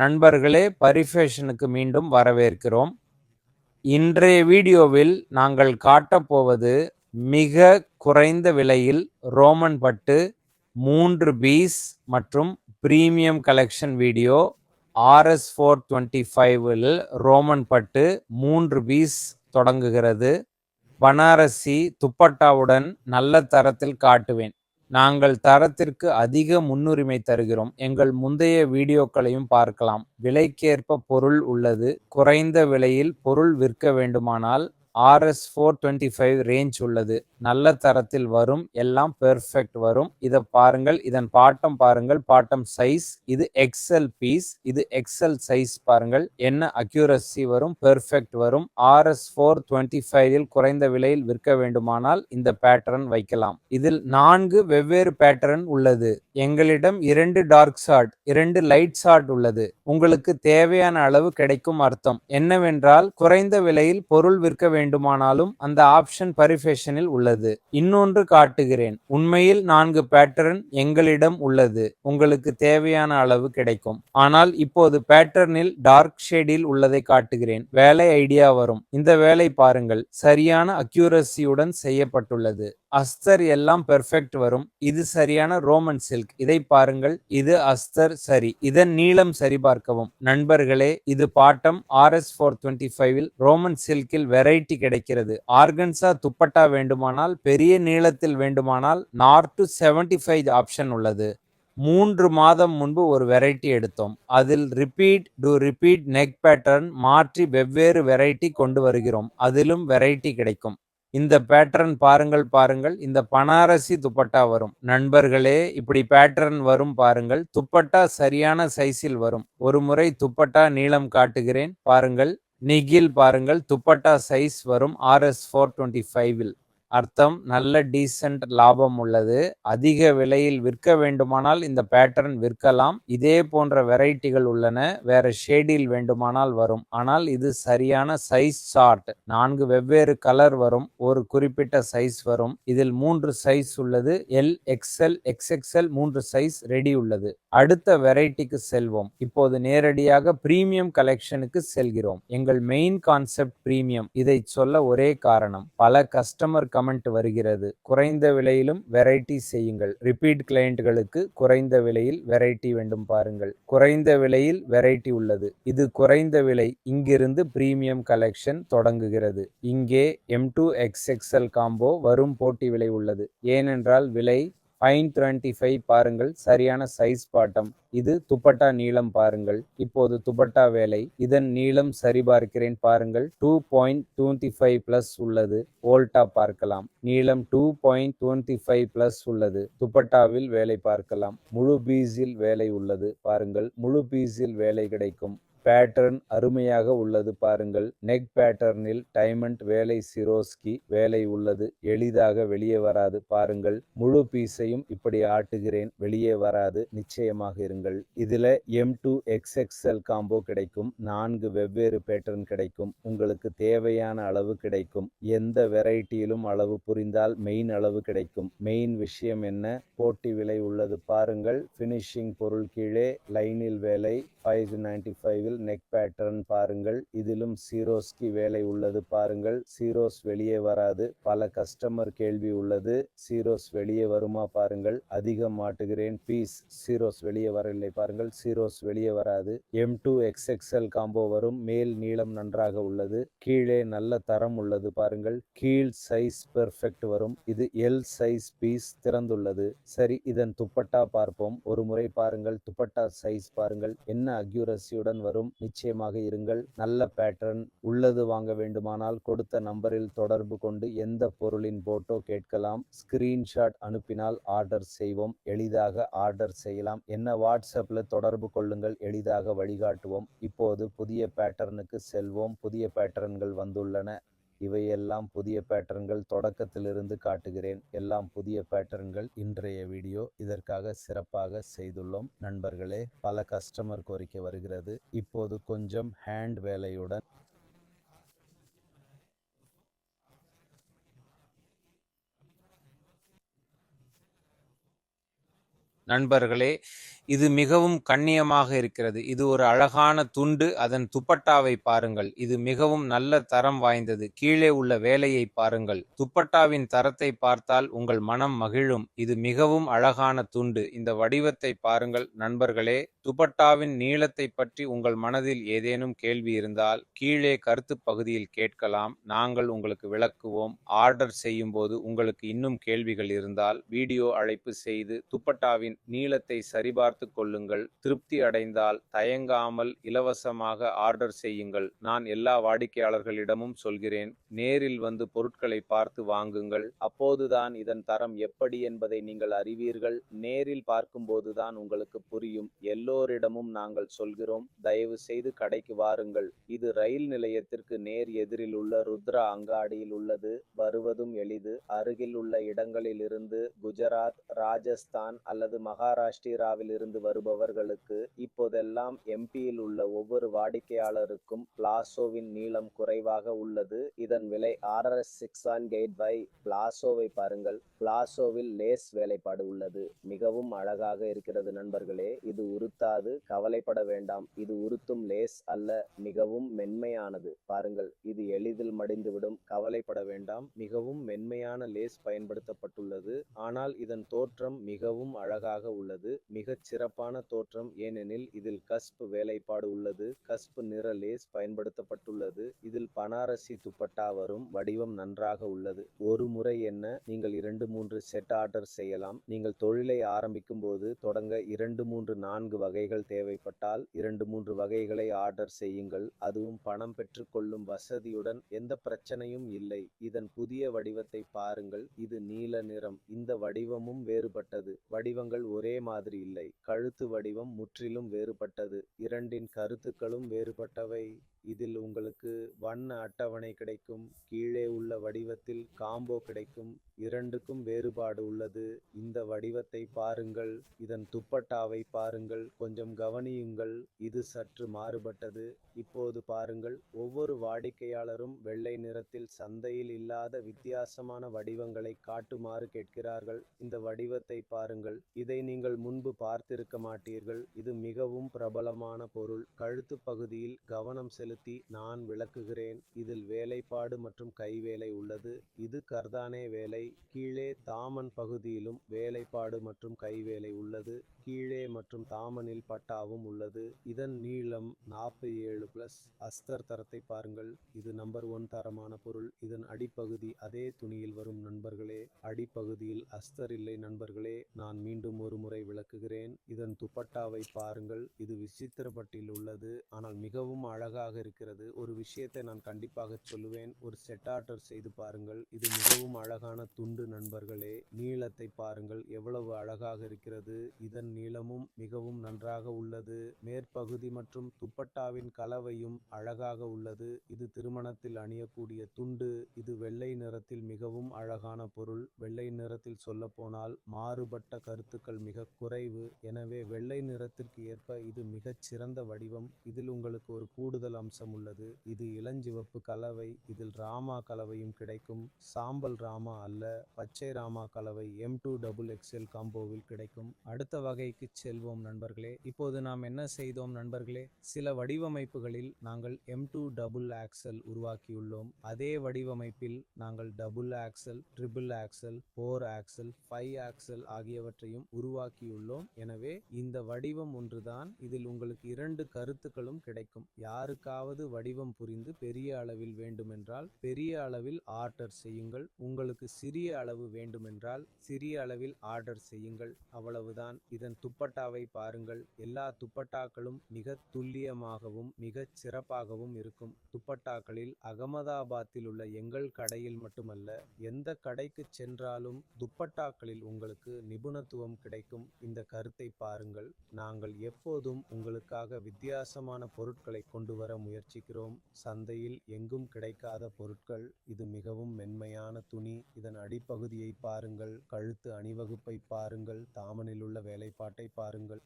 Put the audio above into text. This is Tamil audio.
நண்பர்களே, பரிஃபேஷனுக்கு மீண்டும் வரவேற்கிறோம். இன்றைய வீடியோவில் நாங்கள் காட்டப்போவது மிக குறைந்த விலையில் ரோமன் பட்டு 3 பீஸ் மற்றும் premium collection video. RS 425 Roman பட்டு 3 பீஸ் தொடங்குகிறது. பனாரசி துப்பட்டாவுடன் நல்ல தரத்தில் காட்டுவேன். நாங்கள் தரத்திற்கு அதிக முன்னுரிமை தருகிறோம். எங்கள் முந்தைய வீடியோக்களையும் பார்க்கலாம். விலைக்கேற்ப பொருள் உள்ளது. குறைந்த விலையில் பொருள் விற்க வேண்டுமானால் RS 425 ரேஞ்ச் உள்ளது. நல்ல தரத்தில் வரும். எல்லாம் பெர்ஃபெக்ட் வரும். இதை பாருங்கள். இதன் பாட்டம் பாருங்கள். பாட்டம் சைஸ் இது எக்ஸல் பீஸ். இது எக்ஸல் சைஸ் பாருங்கள். என்ன அக்யூரசி வரும், பெர்ஃபெக்ட் வரும். RS 425 குறைந்த விலையில் விற்க வேண்டுமானால் இந்த பேட்டர்ன் வைக்கலாம். இதில் 4 வெவ்வேறு பேட்டர்ன் உள்ளது. எங்களிடம் 2 டார்க் ஷார்ட் 2 லைட் ஷார்ட் உள்ளது. உங்களுக்கு தேவையான அளவு கிடைக்கும் அர்த்தம் என்னவென்றால் குறைந்த விலையில் பொருள் விற்க வேண்டுமானாலும் அந்த ஆப்ஷன் பரிஃபேஷனில் உள்ளது. இன்னொன்று காட்டுகிறேன். உண்மையில் 4 பேட்டர்ன் எங்களிடம் உள்ளது. உங்களுக்கு தேவையான அளவு கிடைக்கும். ஆனால் இப்போது பேட்டர்னில் டார்க் ஷேடில் உள்ளதை காட்டுகிறேன். வேலை ஐடியா வரும். இந்த வேலை பாருங்கள். சரியான அக்யூரசியுடன் செய்யப்பட்டுள்ளது. அஸ்தர் எல்லாம் பெர்ஃபெக்ட் வரும். இது சரியான ரோமன் சில்க். இதை பாருங்கள். இது அஸ்தர் சரி. இதன் நீளம் சரிபார்க்கவும். நண்பர்களே, இது பாட்டம். RS 425 ரோமன் சில்கில் வெரைட்டி கிடைக்கிறது. ஆர்கன்சா துப்பட்டா வேண்டுமானால், பெரிய நீளத்தில் வேண்டுமானால் நார்த் to 75 ஆப்ஷன் உள்ளது. 3 மாதம் முன்பு ஒரு வெரைட்டி எடுத்தோம். அதில் ரிப்பீட் நெக் பேட்டர்ன் மாற்றி வெவ்வேறு வெரைட்டி கொண்டு வருகிறோம். அதிலும் வெரைட்டி கிடைக்கும். இந்த பேட்டர்ன் பாருங்கள். இந்த பனாரசி துப்பட்டா வரும். நண்பர்களே, இப்படி பேட்டர்ன் வரும் பாருங்கள். துப்பட்டா சரியான சைஸில் வரும். ஒரு முறை துப்பட்டா நீளம் காட்டுகிறேன் பாருங்கள். நிகில் பாருங்கள். துப்பட்டா சைஸ் வரும் RS 425. அர்த்தம் நல்ல டீசென்ட் லாபம் உள்ளது. அதிக விலையில் விற்க வேண்டுமானால் இந்த பேட்டர்ன் விற்கலாம். இதே போன்ற வெரைட்டிகள் உள்ளன. வேற ஷேடில் வேண்டுமானால் வரும். ஆனால் இது சரியான சைஸ் சார்ட். 4 வெவ்வேறு கலர் வரும். ஒரு குறிப்பிட்ட சைஸ் வரும். இதில் 3 சைஸ் உள்ளது. L, XL, XXL 3 size ready உள்ளது. அடுத்த வெரைட்டிக்கு செல்வோம். இப்போது நேரடியாக பிரீமியம் கலெக்ஷனுக்கு செல்கிறோம். எங்கள் மெயின் கான்செப்ட் பிரீமியம். இதை சொல்ல ஒரே காரணம், பல கஸ்டமர் கமெண்ட் வருகிறது. குறைந்த விலையிலும் வெரைட்டி செய்யுங்கள். ரிப்பீட் கிளையண்ட்களுக்கு குறைந்த விலையில் வெரைட்டி வேண்டும் பாருங்கள். குறைந்த விலையில் வெரைட்டி உள்ளது. இது குறைந்த விலை. இங்கிருந்து பிரீமியம் கலெக்ஷன் தொடங்குகிறது. இங்கே M2 XXL காம்போ வரும். போட்டி விலை உள்ளது. ஏனென்றால் விலை 525 பாருங்கள். சரியான சைஸ் பாட்டம். இது துப்பட்டா நீளம் பாருங்கள். இப்போது துப்பட்டா வேலை. இதன் நீளம் சரிபார்க்கிறேன் பாருங்கள். 2.25 பிளஸ் உள்ளது. ஓல்டா பார்க்கலாம். நீளம் 2.25 பிளஸ் உள்ளது. துப்பட்டாவில் வேலை பார்க்கலாம். முழு பீஸில் வேலை உள்ளது பாருங்கள். முழு பீஸில் வேலை கிடைக்கும். பேட்டர்ன் அருமையாக உள்ளது பாருங்கள். நெக் பேட்டர்னில் டைமண்ட் வேலை, சிரோஸ்கி வேலை உள்ளது. எளிதாக வெளியே வராது பாருங்கள். முழு பீஸையும் இப்படி ஆட்டுகிறேன். வெளியே வராது. நிச்சயமாக இருங்கள். இதுல M2 XXL காம்போ கிடைக்கும். 4 வெவ்வேறு பேட்டர்ன் கிடைக்கும். உங்களுக்கு தேவையான அளவு கிடைக்கும். எந்த வெரைட்டியிலும் அளவு புரிந்தால் மெயின் அளவு கிடைக்கும். மெயின் விஷயம் என்ன, போட்டி விலை உள்ளது பாருங்கள். பினிஷிங் பொருள் கீழே லைனில் வேலை. 595 நெக் பேட்டர்ன் பாருங்கள். இதிலும் சீரோஸ்கி வேலை உள்ளது பாருங்கள். சீரோஸ் வெளியே வராது. பல கஸ்டமர் கேள்வி உள்ளது, சீரோஸ் வெளியே வருமா பாருங்கள். அதிகம் மாட்டுகிறேன். பீஸ் சீரோஸ் வெளியே வரவில்லை பாருங்கள். சீரோஸ் வெளியே வராது. M2 XXL காம்போ வரும். மேல் நீளம் நன்றாக உள்ளது. கீழே நல்ல தரம் உள்ளது பாருங்கள். கீழ் சைஸ் பெர்ஃபெக்ட் வரும். இது L சைஸ் பீஸ் திறந்துள்ளது. சரி, இதன் துப்பட்டா பார்ப்போம். ஒரு முறை பாருங்கள். துப்பட்டா சைஸ் பாருங்கள். என்ன அக்யூரசியுடன் வரும். நிச்சயமாக இருங்கள். நல்ல பேட்டர்ன் உள்ளது. வாங்க வேண்டுமானால் கொடுத்த நம்பரில் தொடர்பு கொண்டு எந்த பொருளின் போட்டோ கேட்கலாம். ஸ்கிரீன்ஷாட் அனுப்பினால் ஆர்டர் செய்வோம். எளிதாக ஆர்டர் செய்யலாம். என்ன வாட்ஸ்அப்ல தொடர்பு கொள்ளுங்கள். எளிதாக வழிகாட்டுவோம். இப்போது புதிய பேட்டர்னுக்கு செல்வோம். புதிய பேட்டர்ன்கள் வந்துள்ளன. இவையெல்லாம் புதிய பேட்டர்ன்கள். தொடக்கத்திலிருந்து காட்டுகிறேன். எல்லாம் புதிய பேட்டர்ன்கள். இன்றைய வீடியோ இதற்காக சிறப்பாக செய்துள்ளோம். நண்பர்களே, பல கஸ்டமர் கோரிக்கை வருகிறது. இப்போது கொஞ்சம் ஹேண்ட் வேலையுடன் நண்பர்களே, இது மிகவும் கண்ணியமாக இருக்கிறது. இது ஒரு அழகான துண்டு. அதன் துப்பட்டாவை பாருங்கள். இது மிகவும் நல்ல தரம் வாய்ந்தது. கீழே உள்ள வேலையை பாருங்கள். துப்பட்டாவின் தரத்தை பார்த்தால் உங்கள் மனம் மகிழும். இது மிகவும் அழகான துண்டு. இந்த வடிவத்தை பாருங்கள் நண்பர்களே. துப்பட்டாவின் நீளத்தை பற்றி உங்கள் மனதில் ஏதேனும் கேள்வி இருந்தால் கீழே கருத்து பகுதியில் கேட்கலாம். நாங்கள் உங்களுக்கு விளக்குவோம். ஆர்டர் செய்யும் போது உங்களுக்கு இன்னும் கேள்விகள் இருந்தால் வீடியோ அழைப்பு செய்து துப்பட்டாவின் நீளத்தை சரிபார்த்து கொள்ளுங்கள். திருப்தி அடைந்தால் தயங்காமல் இலவசமாக ஆர்டர் செய்யுங்கள். நான் எல்லா வாடிக்கையாளர்களிடமும் சொல்கிறேன், நேரில் வந்து பொருட்களை பார்த்து வாங்குங்கள். அப்போதுதான் இதன் தரம் எப்படி என்பதை நீங்கள் அறிவீர்கள். நேரில் பார்க்கும்போதுதான் உங்களுக்கு புரியும். எல்லோரிடமும் நாங்கள் சொல்கிறோம், தயவு செய்து கடைக்கு வாருங்கள். இது ரயில் நிலையத்திற்கு நேர் எதிரில் உள்ள ருத்ரா அங்காடியில் உள்ளது. வருவதும் எளிது. அருகில் உள்ள இடங்களில் இருந்து குஜராத், ராஜஸ்தான் அல்லது மகாராஷ்டிராவில் இருந்து வருபவர்களுக்கு இப்போதெல்லாம் எம்பியில் உள்ள ஒவ்வொரு வாடிக்கையாளருக்கும் பிளாசோவின் நீளம் குறைவாக உள்ளது. இதன் விலை RS 618Y. பிளாசோவை பாருங்கள். பிளாசோவில் லேஸ் வேலைப்பாடு உள்ளது. மிகவும் அழகாக இருக்கிறது நண்பர்களே. இது உறுத்தாது, கவலைப்பட வேண்டாம். இது உறுத்தும் லேஸ் அல்ல, மிகவும் மென்மையானது. பாருங்கள், இது எளிதில் மடிந்துவிடும். கவலைப்பட வேண்டாம். மிகவும் மென்மையான லேஸ் பயன்படுத்தப்பட்டுள்ளது. ஆனால் இதன் தோற்றம் மிகவும் அழகாக உள்ளது. மிகச் சிறப்பான தோற்றம், ஏனெனில் இதில் கஸ்ப் வேலைப்பாடு உள்ளது. கஸ்ப் நிற லேஸ் பயன்படுத்தப்பட்டுள்ளது. இதில் பனாரசி துப்பட்டா வரும். வடிவம் நன்றாக உள்ளது. ஒரு முறை என்ன, நீங்கள் 2-3 செட் ஆர்டர் செய்யலாம். நீங்கள் தொழிலை ஆரம்பிக்கும் போது தொடங்க 2-3-4 வகைகள் தேவைப்பட்டால் 2-3 வகைகளை ஆர்டர் செய்யுங்கள். அதுவும் பணம் பெற்றுக்கொள்ளும் வசதியுடன். எந்த பிரச்சனையும் இல்லை. இதன் புதிய வடிவத்தை பாருங்கள். இது நீல நிறம். இந்த வடிவமும் வேறுபட்டது. வடிவங்கள் ஒரே மாதிரி இல்லை. கழுத்து வடிவம் முற்றிலும் வேறுபட்டது. இரண்டின் கருத்துக்களும் வேறுபட்டவை. இதில் உங்களுக்கு வண்ண அட்டவணை கிடைக்கும். கீழே உள்ள வடிவத்தில் காம்போ கிடைக்கும். இரண்டுக்கும் வேறுபாடு உள்ளது. இந்த வடிவத்தை பாருங்கள். இதன் துப்பட்டாவை பாருங்கள். கொஞ்சம் கவனியுங்கள். இது சற்று மாறுபட்டது. இப்போது பாருங்கள், ஒவ்வொரு வாடிக்கையாளரும் வெள்ளை நிறத்தில் சந்தையில் இல்லாத வித்தியாசமான வடிவங்களை காட்டுமாறு கேட்கிறார்கள். இந்த வடிவத்தை பாருங்கள். இதை நீங்கள் முன்பு பார்த்திருக்க மாட்டீர்கள். இது மிகவும் பிரபலமான பொருள். கழுத்து பகுதியில் கவனம் செலுத்தி நான் விளக்குகிறேன். இதில் வேலைப்பாடு மற்றும் கைவேலை உள்ளது. இது கர்தானே வேலை. கீழே தாமன் பகுதியிலும் வேலைப்பாடு மற்றும் கைவேலை உள்ளது. கீழே மற்றும் தாமனில் பட்டாவும் உள்ளது. இதன் நீளம் 47+. அஸ்தர் தரத்தை பாருங்கள். இது நம்பர் 1 தரமான பொருள். இதன் அடிப்பகுதி அதே துணியில் வரும் நண்பர்களே. அடிப்பகுதியில் அஸ்தர் இல்லை நண்பர்களே. நான் மீண்டும் ஒரு முறை விளக்குகிறேன். இதன் துப்பட்டாவை பாருங்கள். இது விசித்திரப்பட்டில் உள்ளது, ஆனால் மிகவும் அழகாக இருக்கிறது. ஒரு விஷயத்தை நான் கண்டிப்பாக சொல்லுவேன், ஒரு செட் ஆர்டர் செய்து பாருங்கள். இது மிகவும் அழகான துண்டு நண்பர்களே. நீளத்தை பாருங்கள், எவ்வளவு அழகாக இருக்கிறது. இதன் நீளமும் மிகவும் நன்றாக உள்ளது. மேற்பகுதி மற்றும் துப்பட்டாவின் கலவையும் அழகாக உள்ளது. இது திருமணத்தில் அணியக்கூடிய துண்டு. இது வெள்ளை நிறத்தில் மிகவும் அழகான பொருள். வெள்ளை நிறத்தில் சொல்லப்போனால் மாறுபட்ட கருத்துக்கள் மிக குறைவு. எனவே வெள்ளை நிறத்திற்கு ஏற்ப இது மிகச் சிறந்த வடிவம். இதில் உங்களுக்கு ஒரு கூடுதல் அம்சம் உள்ளது. இது இளஞ்சிவப்பு கலவை. இதில் ராமா கலவையும் கிடைக்கும். சாம்பல் ராமா அல்ல, பச்சை ராமா கலவை M2XXL காம்போவில் கிடைக்கும். அடுத்த வகைக்கு செல்வோம் நண்பர்களே. இப்போது நாம் என்ன செய்தோம் நண்பர்களே, சில வடிவமைப்புகளில் நாங்கள் M2XXL உருவாக்கியுள்ளோம். அதே வடிவமைப்பில் நாங்கள் double axle, triple axle, 4 axle, 5 axle ஆகியவற்றையும் உருவாக்கியுள்ளோம். எனவே இந்த வடிவம் ஒன்றுதான். இதில் உங்களுக்கு 2 கருத்துக்களும் கிடைக்கும். யாருக்காவது வடிவம் புரிந்து பெரிய அளவில் வேண்டுமென்றால் பெரிய அளவில் ஆர்டர் செய்யுங்கள். உங்களுக்கு சிறிய அளவு வேண்டுமென்றால் சிறிய அளவில் ஆர்டர் செய்யுங்கள். அவ்வளவுதான். இதன் துப்பட்டாவை பாருங்கள். எல்லா துப்பட்டாக்களும் மிக துல்லியமாகவும் மிகச் சிறப்பாகவும் இருக்கும். துப்பட்டாக்களில் அகமதாபாத்தில் உள்ள எங்கள் கடையில் மட்டுமல்ல, எந்த கடைக்கு சென்றாலும் துப்பட்டாக்களில் உங்களுக்கு நிபுணத்துவம் கிடைக்கும். இந்த கருத்தை பாருங்கள். நாங்கள் எப்போதும் உங்களுக்காக வித்தியாசமான பொருட்களை கொண்டு வர முயற்சிக்கிறோம். சந்தையில் எங்கும் கிடைக்காத பொருட்கள். இது மிகவும் மென்மையான துணி. இதன் அடிப்பகுதியை பாருங்கள். கழுத்து அணிவகுப்பை பாருங்கள். தாமனில் உள்ள வேலைப்பாட்டை பாருங்கள்.